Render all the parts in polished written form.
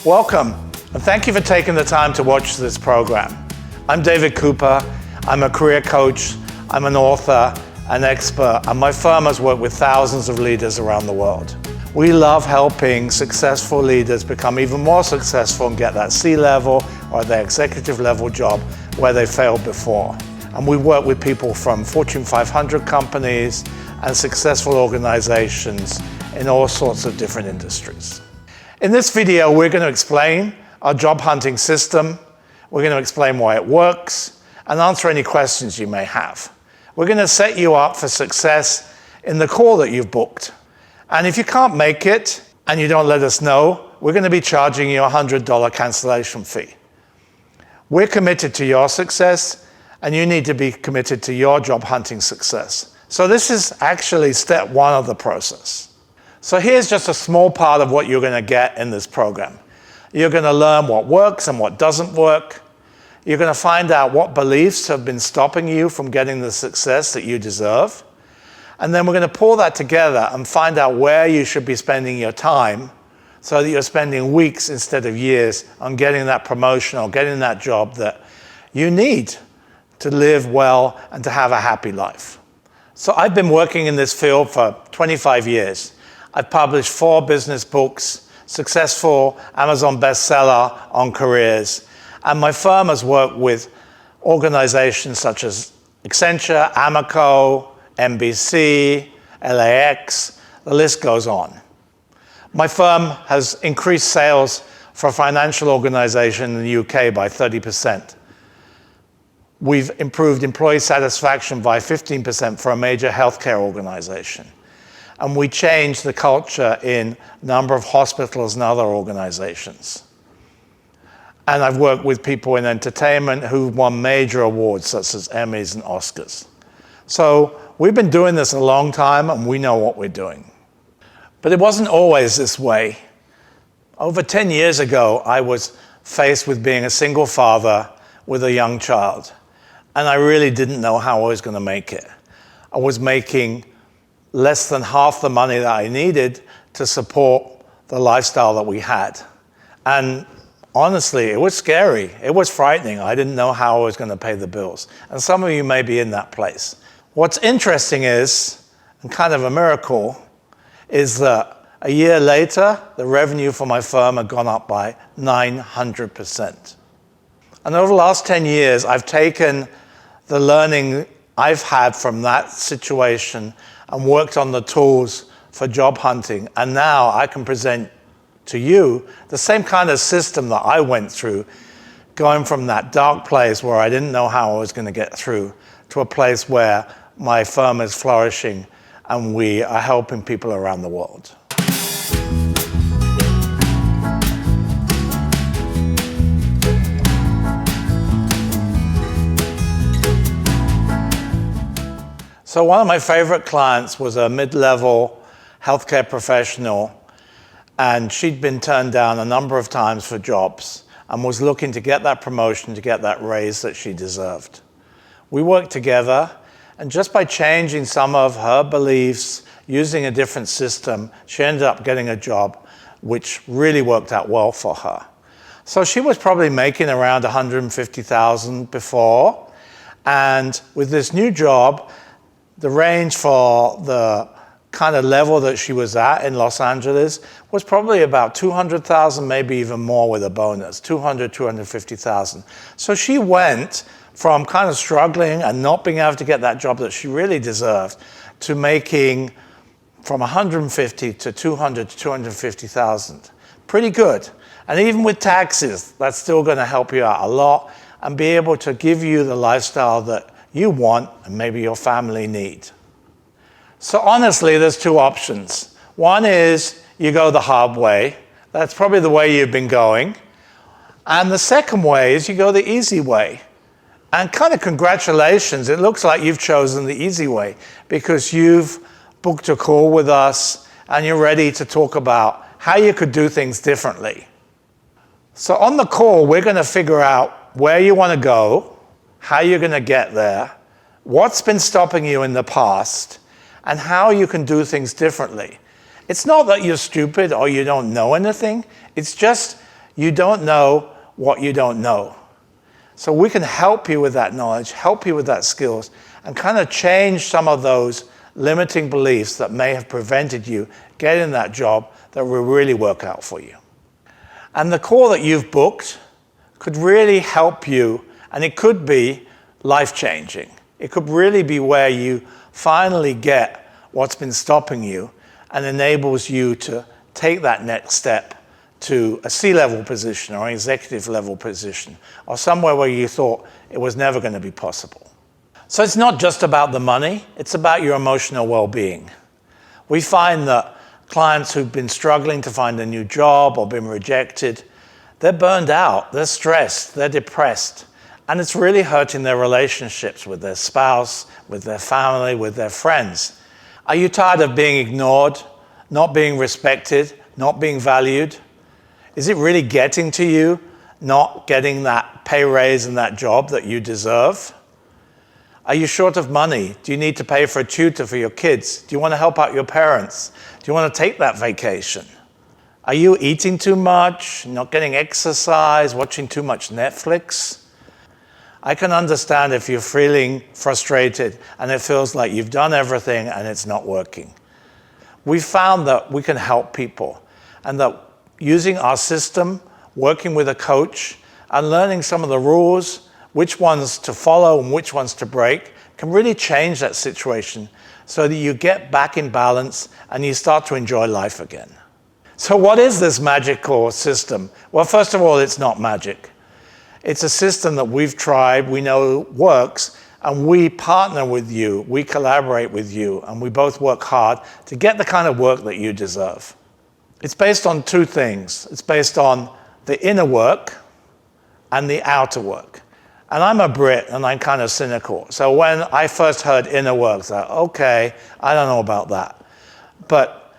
Welcome, and thank you for taking the time to watch this program. I'm David Cooper. I'm a career coach, I'm an author, an expert, and my firm has worked with thousands of leaders around the world. We love helping successful leaders become even more successful and get that C-level or their executive level job where they failed before. And we work with people from Fortune 500 companies and successful organizations in all sorts of different industries. In this video, we're going to explain our job hunting system. We're going to explain why it works and answer any questions you may have. We're going to set you up for success in the call that you've booked. And if you can't make it and you don't let us know, we're going to be charging you a $100 cancellation fee. We're committed to your success, and you need to be committed to your job hunting success. So this is actually step one of the process. So here's just a small part of what you're going to get in this program. You're going to learn what works and what doesn't work. You're going to find out what beliefs have been stopping you from getting the success that you deserve. And then we're going to pull that together and find out where you should be spending your time so that you're spending weeks instead of years on getting that promotion or getting that job that you need to live well and to have a happy life. So I've been working in this field for 25 years. I've published 4 business books, successful Amazon bestseller on careers, and my firm has worked with organizations such as Accenture, Amoco, NBC, LAX, the list goes on. My firm has increased sales for a financial organization in the UK by 30%. We've improved employee satisfaction by 15% for a major healthcare organization. And we changed the culture in a number of hospitals and other organizations. And I've worked with people in entertainment who've won major awards such as Emmys and Oscars. So we've been doing this a long time and we know what we're doing. But it wasn't always this way. Over 10 years ago, I was faced with being a single father with a young child. And I really didn't know how I was going to make it. I was making less than half the money that I needed to support the lifestyle that we had. And honestly, it was scary. It was frightening. I didn't know how I was going to pay the bills. And some of you may be in that place. What's interesting is, and kind of a miracle, is that a year later, the revenue for my firm had gone up by 900%. And over the last 10 years, I've taken the learning I've had from that situation and worked on the tools for job hunting. And now I can present to you the same kind of system that I went through, going from that dark place where I didn't know how I was going to get through to a place where my firm is flourishing and we are helping people around the world. So one of my favorite clients was a mid-level healthcare professional, and she'd been turned down a number of times for jobs and was looking to get that promotion, to get that raise that she deserved. We worked together, and just by changing some of her beliefs, using a different system, she ended up getting a job which really worked out well for her. So she was probably making around $150,000 before, and with this new job, the range for the kind of level that she was at in Los Angeles was probably about $200,000, maybe even more with a bonus, $200,000, $250,000. So she went from kind of struggling and not being able to get that job that she really deserved to making from $150,000 to $200,000 to $250,000. Pretty good. And even with taxes, that's still going to help you out a lot and be able to give you the lifestyle that you want and maybe your family need. So honestly, there's 2 options. One is you go the hard way. That's probably the way you've been going. And the second way is you go the easy way. And kind of congratulations, it looks like you've chosen the easy way because you've booked a call with us and you're ready to talk about how you could do things differently. So on the call, we're going to figure out where you want to go, how you're going to get there, what's been stopping you in the past, and how you can do things differently. It's not that you're stupid or you don't know anything. It's just You don't know what you don't know. So we can help you with that knowledge, help you with that skills, and kind of change some of those limiting beliefs that may have prevented you getting that job that will really work out for you. And the call that you've booked could really help you, and it could be life-changing. It could really be where you finally get what's been stopping you and enables you to take that next step to a C-level position or an executive level position or somewhere where you thought it was never going to be possible. So it's not just about the money, it's about your emotional well-being. We find that clients who've been struggling to find a new job or been rejected, they're burned out, they're stressed, they're depressed, and it's really hurting their relationships with their spouse, with their family, with their friends. Are you tired of being ignored, not being respected, not being valued? Is it really getting to you, not getting that pay raise and that job that you deserve? Are you short of money? Do you need to pay for a tutor for your kids? Do you want to help out your parents? Do you want to take that vacation? Are you eating too much, not getting exercise, watching too much Netflix? I can understand if you're feeling frustrated and it feels like you've done everything and it's not working. We found that we can help people, and that using our system, working with a coach, and learning some of the rules, which ones to follow and which ones to break, can really change that situation so that you get back in balance and you start to enjoy life again. So what is this magical system? Well, first of all, it's not magic. It's a system that we've tried, we know works, and we partner with you, we collaborate with you, and we both work hard to get the kind of work that you deserve. It's based on two things. It's based on the inner work and the outer work. And I'm a Brit and I'm kind of cynical. So when I first heard inner work, I was like, okay, I don't know about that. But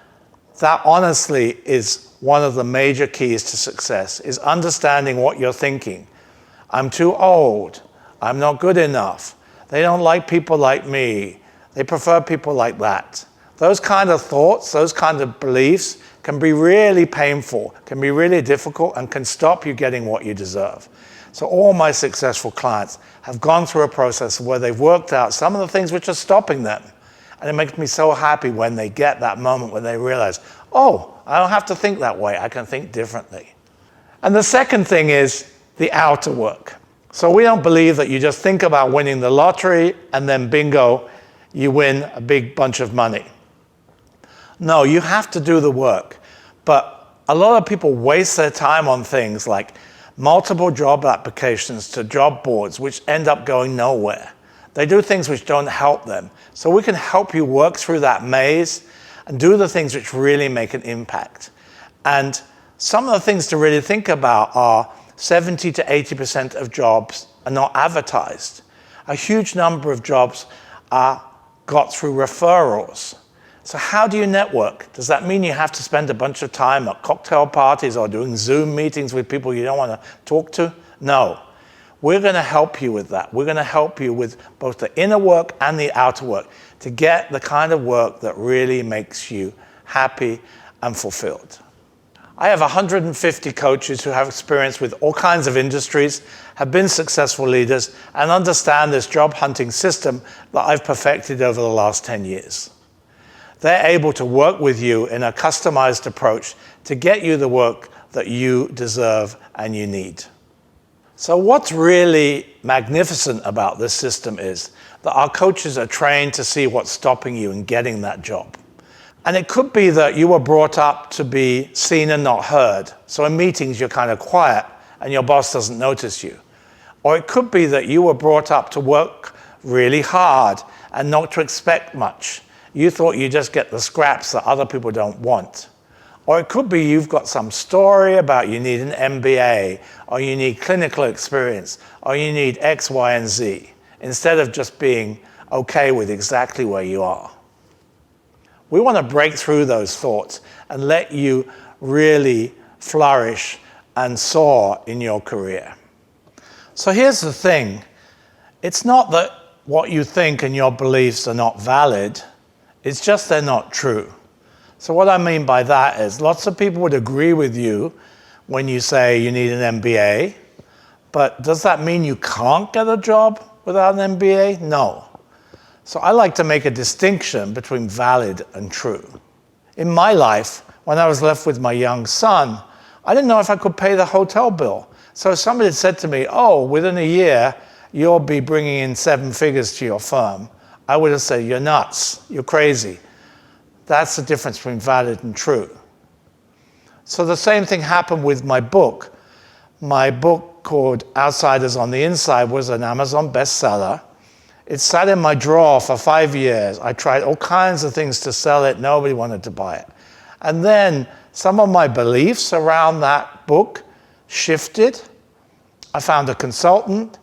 that honestly is one of the major keys to success, is understanding what you're thinking. I'm too old. I'm not good enough. They don't like people like me. They prefer people like that. Those kind of thoughts, those kind of beliefs can be really painful, can be really difficult, and can stop you getting what you deserve. So all my successful clients have gone through a process where they've worked out some of the things which are stopping them. And it makes me so happy when they get that moment when they realize, oh, I don't have to think that way, I can think differently. And the second thing is the outer work. So we don't believe that you just think about winning the lottery and then bingo, you win a big bunch of money. No, you have to do the work. But a lot of people waste their time on things like multiple job applications to job boards, which end up going nowhere. They do things which don't help them. So we can help you work through that maze and do the things which really make an impact. And some of the things to really think about are 70 to 80% of jobs are not advertised. A huge number of jobs are got through referrals. So how do you network? Does that mean you have to spend a bunch of time at cocktail parties or doing Zoom meetings with people you don't want to talk to? No. We're going to help you with that. We're going to help you with both the inner work and the outer work to get the kind of work that really makes you happy and fulfilled. I have 150 coaches who have experience with all kinds of industries, have been successful leaders, and understand this job hunting system that I've perfected over the last 10 years. They're able to work with you in a customized approach to get you the work that you deserve and you need. So what's really magnificent about this system is that our coaches are trained to see what's stopping you in getting that job. And it could be that you were brought up to be seen and not heard. So in meetings, you're kind of quiet and your boss doesn't notice you. Or it could be that you were brought up to work really hard and not to expect much. You thought you just get the scraps that other people don't want. Or it could be you've got some story about you need an MBA, or you need clinical experience, or you need X, Y, and Z, instead of just being okay with exactly where you are. We want to break through those thoughts and let you really flourish and soar in your career. So here's the thing. It's not that what you think and your beliefs are not valid. It's just they're not true. So what I mean by that is lots of people would agree with you when you say you need an MBA, but does that mean you can't get a job without an MBA? No. So I like to make a distinction between valid and true. In my life, when I was left with my young son, I didn't know if I could pay the hotel bill. So if somebody had said to me, oh, within a year, you'll be bringing in 7 figures to your firm, I would have said, you're nuts, you're crazy. That's the difference between valid and true. So the same thing happened with my book. My book called Outsiders on the Inside was an Amazon bestseller. It sat in my drawer for 5 years. I tried all kinds of things to sell it. Nobody wanted to buy it. And then some of my beliefs around that book shifted. I found a consultant.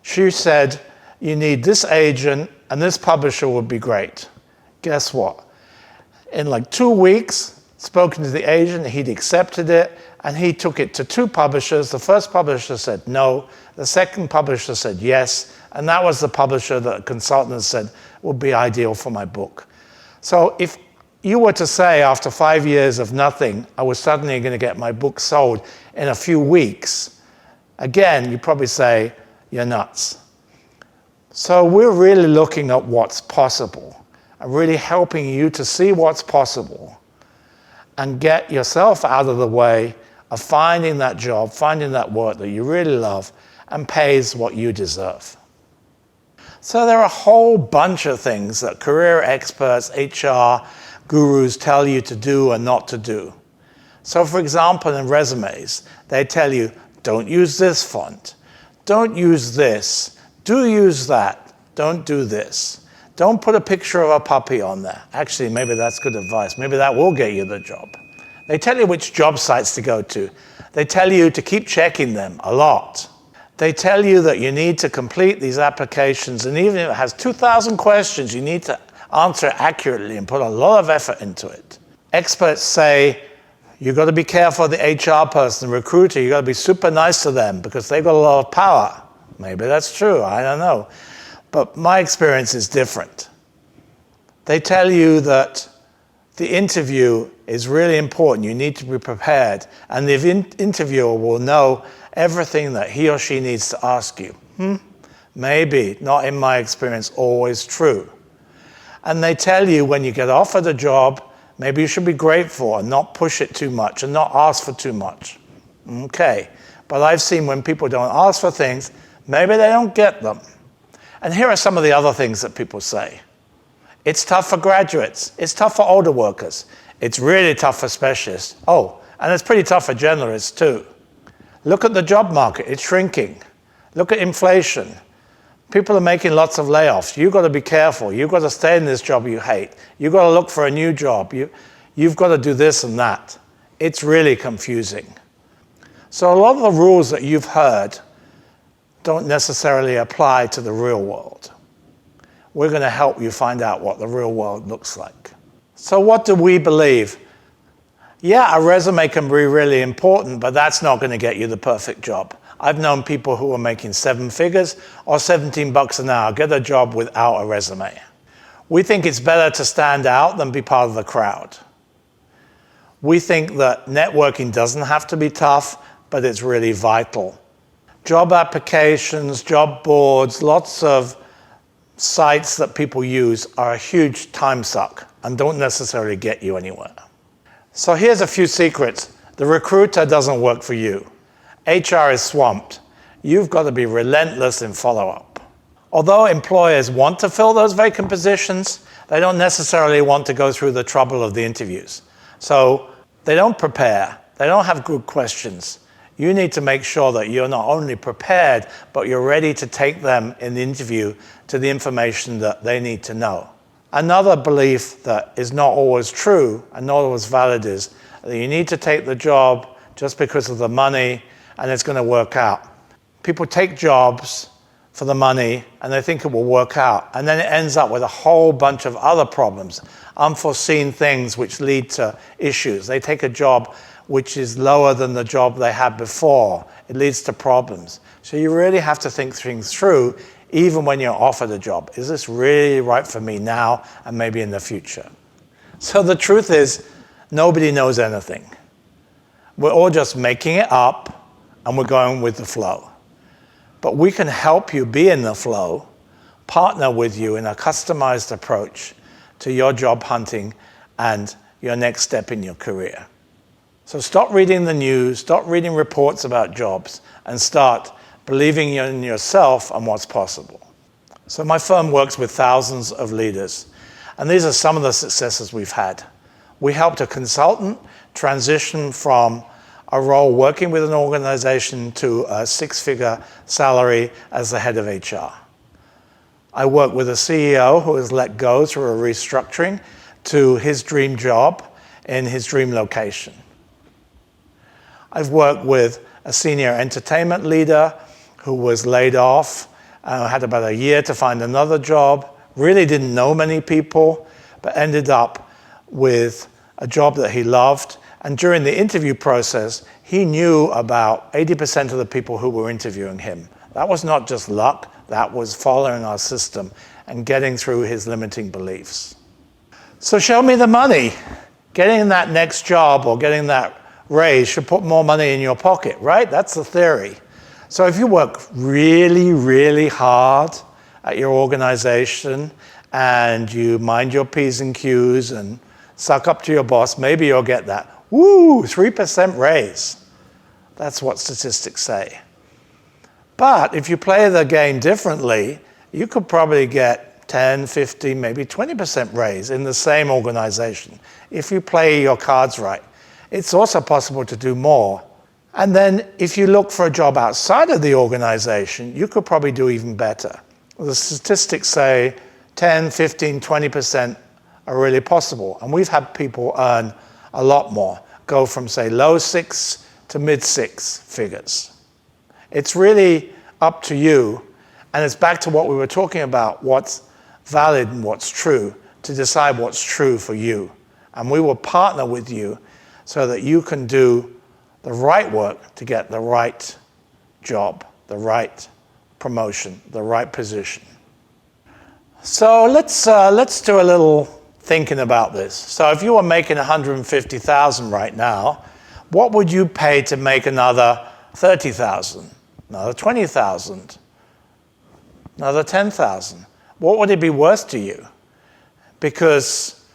She said, you need this agent and this publisher would be great. Guess what? In like 2 weeks, spoken to the agent, he'd accepted it, and he took it to 2 publishers. The first publisher said no. The second publisher said yes. And that was the publisher that a consultant said would be ideal for my book. So if you were to say after 5 years of nothing, I was suddenly going to get my book sold in a few weeks, again, you'd probably say, you're nuts. So we're really looking at what's possible and really helping you to see what's possible and get yourself out of the way of finding that job, finding that work that you really love and pays what you deserve. So there are a whole bunch of things that career experts, HR gurus tell you to do and not to do. So for example, in resumes, they tell you, don't use this font, don't use this, do use that, don't do this. Don't put a picture of a puppy on there. Actually, maybe that's good advice. Maybe that will get you the job. They tell you which job sites to go to. They tell you to keep checking them a lot. They tell you that you need to complete these applications, and even if it has 2,000 questions, you need to answer it accurately and put a lot of effort into it. Experts say you've got to be careful of the HR person, the recruiter. You've got to be super nice to them because they've got a lot of power. Maybe that's true, I don't know. But my experience is different. They tell you that the interview is really important. You need to be prepared. And the interviewer will know everything that he or she needs to ask you. Maybe, not in my experience, always true. And they tell you when you get offered a job, maybe you should be grateful and not push it too much and not ask for too much. Okay, but I've seen when people don't ask for things, maybe they don't get them. And here are some of the other things that people say. It's tough for graduates. It's tough for older workers. It's really tough for specialists. Oh, and it's pretty tough for generalists too. Look at the job market. It's shrinking. Look at inflation. People are making lots of layoffs. You've got to be careful. You've got to stay in this job you hate. You've got to look for a new job. You've got to do this and that. It's really confusing. So a lot of the rules that you've heard don't necessarily apply to the real world. We're going to help you find out what the real world looks like. So what do we believe? Yeah, a resume can be really important, but that's not going to get you the perfect job. I've known people who are making 7 figures or $17 an hour get a job without a resume. We think it's better to stand out than be part of the crowd. We think that networking doesn't have to be tough, but it's really vital. Job applications, job boards, lots of sites that people use are a huge time suck and don't necessarily get you anywhere. So here's a few secrets. The recruiter doesn't work for you. HR is swamped. You've got to be relentless in follow-up. Although employers want to fill those vacant positions, they don't necessarily want to go through the trouble of the interviews. So they don't prepare. They don't have good questions. You need to make sure that you're not only prepared, but you're ready to take them in the interview to the information that they need to know. Another belief that is not always true and not always valid is that you need to take the job just because of the money and it's going to work out. People take jobs for the money and they think it will work out, and then it ends up with a whole bunch of other problems, unforeseen things which lead to issues. They take a job which is lower than the job they had before. It leads to problems. So you really have to think things through even when you're offered a job. Is this really right for me now and maybe in the future? So the truth is, nobody knows anything. We're all just making it up and we're going with the flow. But we can help you be in the flow, partner with you in a customized approach to your job hunting and your next step in your career. So stop reading the news, stop reading reports about jobs, and start believing in yourself and what's possible. So my firm works with thousands of leaders, and these are some of the successes we've had. We helped a consultant transition from a role working with an organization to a six-figure salary as the head of HR. I worked with a CEO who was let go through a restructuring to his dream job in his dream location. I've worked with a senior entertainment leader who was laid off, had about a year to find another job, really didn't know many people, but ended up with a job that he loved. And during the interview process, he knew about 80% of the people who were interviewing him. That was not just luck, that was following our system and getting through his limiting beliefs. So show me the money. Getting that next job or getting that raise should put more money in your pocket, right? That's the theory. So if you work really, really hard at your organization and you mind your P's and Q's and suck up to your boss, maybe you'll get that, 3% raise. That's what statistics say. But if you play the game differently, you could probably get 10, 15, maybe 20% raise in the same organization if you play your cards right. It's also possible to do more. And then if you look for a job outside of the organization, you could probably do even better. The statistics say 10, 15, 20% are really possible. And we've had people earn a lot more, go from, say, low six to mid six figures. It's really up to you. And it's back to what we were talking about, what's valid and what's true, to decide what's true for you. And we will partner with you so that you can do the right work to get the right job, the right promotion, the right position. So let's do a little thinking about this. So if you were making $150,000 right now, what would you pay to make another $30,000, another $20,000, another $10,000? What would it be worth to you? Because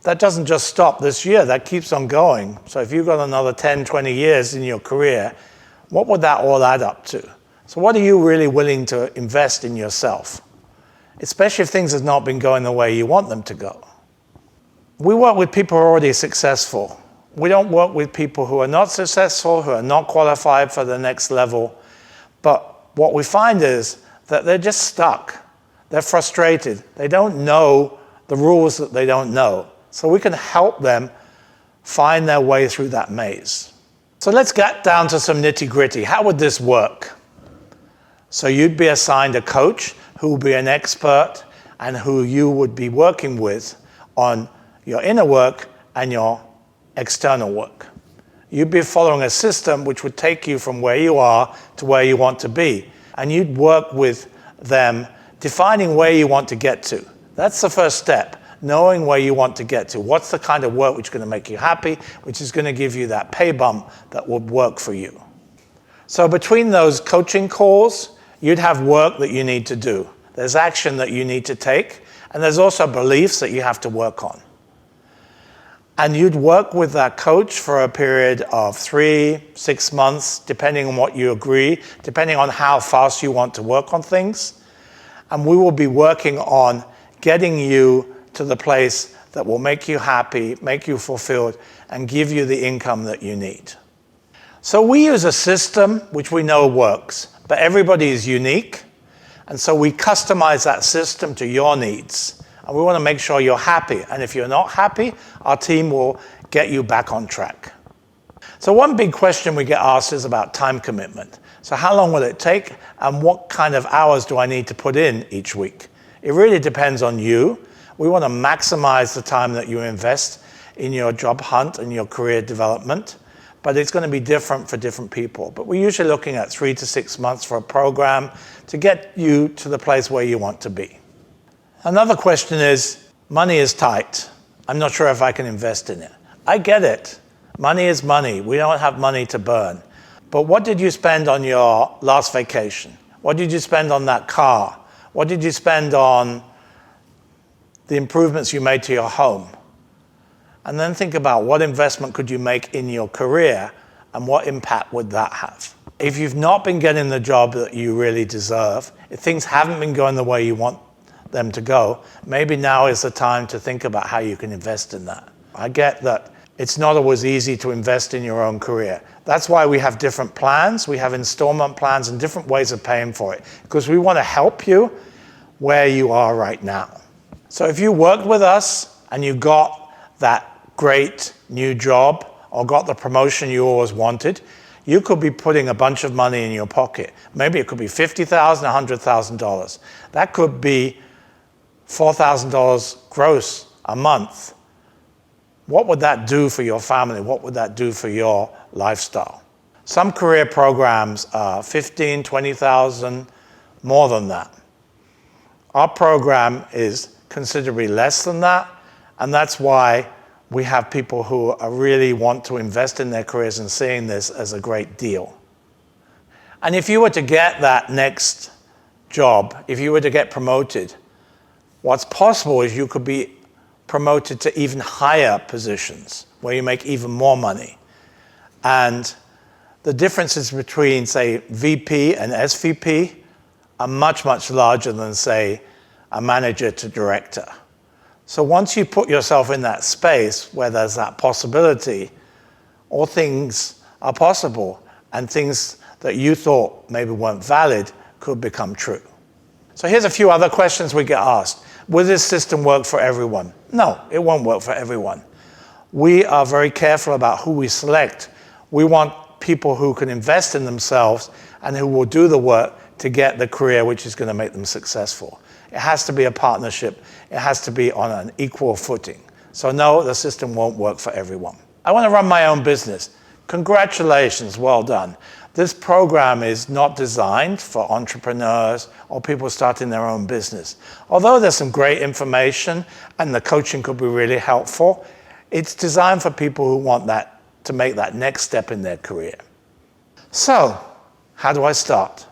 that doesn't just stop this year, that keeps on going. So if you've got another 10, 20 years in your career, what would that all add up to? So what are you really willing to invest in yourself? Especially if things have not been going the way you want them to go. We work with people who are already successful. We don't work with people who are not successful, who are not qualified for the next level. But what we find is that they're just stuck. They're frustrated. They don't know the rules that they don't know. So we can help them find their way through that maze. So let's get down to some nitty-gritty. How would this work? So you'd be assigned a coach who will be an expert and who you would be working with on your inner work and your external work. You'd be following a system which would take you from where you are to where you want to be. And you'd work with them defining where you want to get to. That's the first step. Knowing where you want to get to. What's the kind of work which is going to make you happy, which is going to give you that pay bump that would work for you. So between those coaching calls, you'd have work that you need to do. There's action that you need to take, and there's also beliefs that you have to work on. And you'd work with that coach for a period of 3, 6 months, depending on what you agree, depending on how fast you want to work on things. And we will be working on getting you to the place that will make you happy, make you fulfilled, and give you the income that you need. So we use a system which we know works, but everybody is unique, and so we customize that system to your needs. And we want to make sure you're happy, and if you're not happy, our team will get you back on track. So one big question we get asked is about time commitment. So how long will it take, and what kind of hours do I need to put in each week? It really depends on you. We want to maximize the time that you invest in your job hunt and your career development, but it's going to be different for different people. But we're usually looking at 3 to 6 months for a program to get you to the place where you want to be. Another question is, money is tight. I'm not sure if I can invest in it. I get it. Money is money. We don't have money to burn. But what did you spend on your last vacation? What did you spend on that car? What did you spend on the improvements you made to your home? And then think about what investment could you make in your career and what impact would that have? If you've not been getting the job that you really deserve, if things haven't been going the way you want them to go, maybe now is the time to think about how you can invest in that. I get that it's not always easy to invest in your own career. That's why we have different plans. We have installment plans and different ways of paying for it, because we want to help you where you are right now. So if you worked with us and you got that great new job or got the promotion you always wanted, you could be putting a bunch of money in your pocket. Maybe it could be $50,000, $100,000. That could be $4,000 gross a month. What would that do for your family? What would that do for your lifestyle? Some career programs are $15,000, $20,000, more than that. Our program is considerably less than that, and that's why we have people who really want to invest in their careers and seeing this as a great deal. And if you were to get that next job, if you were to get promoted, what's possible is you could be promoted to even higher positions where you make even more money. And the differences between, say, VP and SVP are much, much larger than, say, a manager to director. So once you put yourself in that space where there's that possibility, all things are possible, and things that you thought maybe weren't valid could become true. So here's a few other questions we get asked. Will this system work for everyone? No, it won't work for everyone. We are very careful about who we select. We want people who can invest in themselves and who will do the work to get the career which is going to make them successful. It has to be a partnership. It has to be on an equal footing. So no, the system won't work for everyone. I want to run my own business. Congratulations, well done. This program is not designed for entrepreneurs or people starting their own business. Although there's some great information and the coaching could be really helpful, it's designed for people who want that to make that next step in their career. So, how do I start?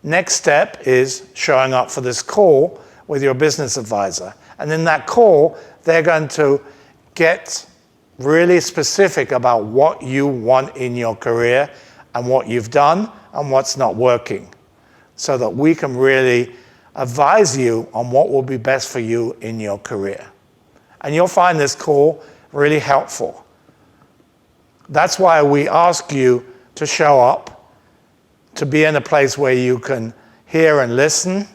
Next step is showing up for this call with your business advisor. And in that call, they're going to get really specific about what you want in your career and what you've done and what's not working, so that we can really advise you on what will be best for you in your career. And you'll find this call really helpful. That's why we ask you to show up, to be in a place where you can hear and listen,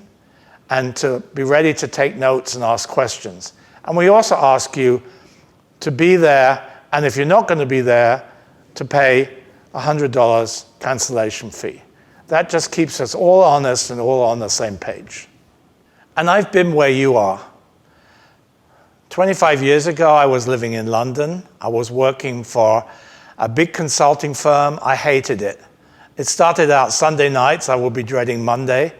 and to be ready to take notes and ask questions. And we also ask you to be there, and if you're not going to be there, to pay $100 cancellation fee. That just keeps us all honest and all on the same page. And I've been where you are. 25 years ago, I was living in London. I was working for a big consulting firm. I hated it. It started out Sunday nights, I would be dreading Monday.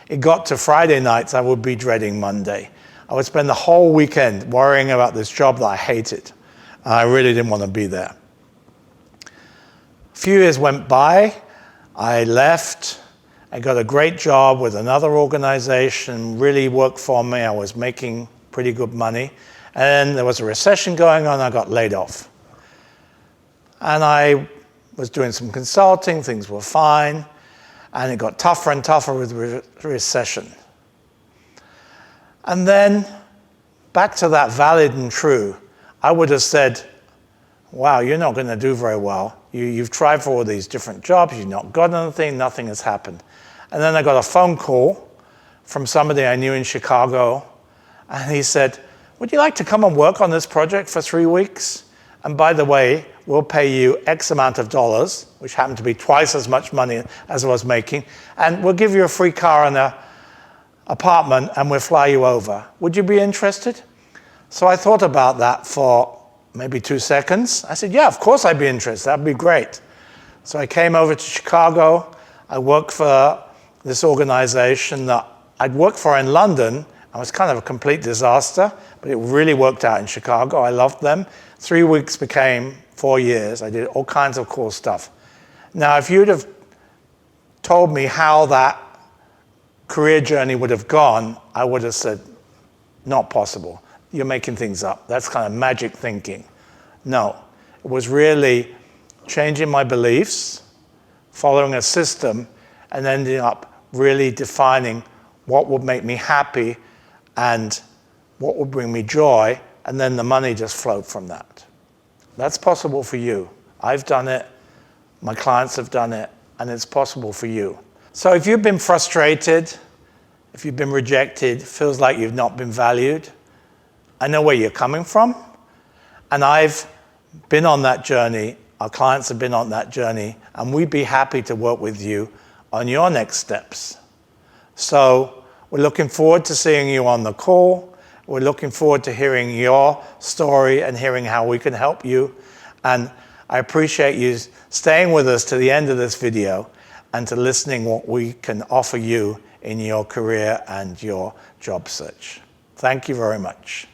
It got to Friday nights, I would be dreading Monday. I would spend the whole weekend worrying about this job that I hated. I really didn't want to be there. A few years went by, I left, I got a great job with another organization, really worked for me, I was making pretty good money. And there was a recession going on, I got laid off. And I was doing some consulting, things were fine, and it got tougher and tougher with recession. And then, back to that valid and true, I would have said, wow, you're not going to do very well. You've tried for all these different jobs, you've not got anything, nothing has happened. And then I got a phone call from somebody I knew in Chicago, and he said, would you like to come and work on this project for 3 weeks? And by the way, we'll pay you X amount of dollars, which happened to be twice as much money as I was making, and we'll give you a free car and an apartment, and we'll fly you over. Would you be interested? So I thought about that for maybe 2 seconds. I said, yeah, of course I'd be interested. That'd be great. So I came over to Chicago. I worked for this organization that I'd worked for in London. It was kind of a complete disaster, but it really worked out in Chicago. I loved them. 3 weeks became 4 years. I did all kinds of cool stuff. Now, if you'd have told me how that career journey would have gone, I would have said, not possible. You're making things up. That's kind of magic thinking. No, it was really changing my beliefs, following a system, and ending up really defining what would make me happy and what would bring me joy, and then the money just flowed from that. That's possible for you. I've done it, my clients have done it, and it's possible for you. So if you've been frustrated, if you've been rejected, feels like you've not been valued, I know where you're coming from, and I've been on that journey, our clients have been on that journey, and we'd be happy to work with you on your next steps. So we're looking forward to seeing you on the call. We're looking forward to hearing your story and hearing how we can help you. And I appreciate you staying with us to the end of this video and to listening what we can offer you in your career and your job search. Thank you very much.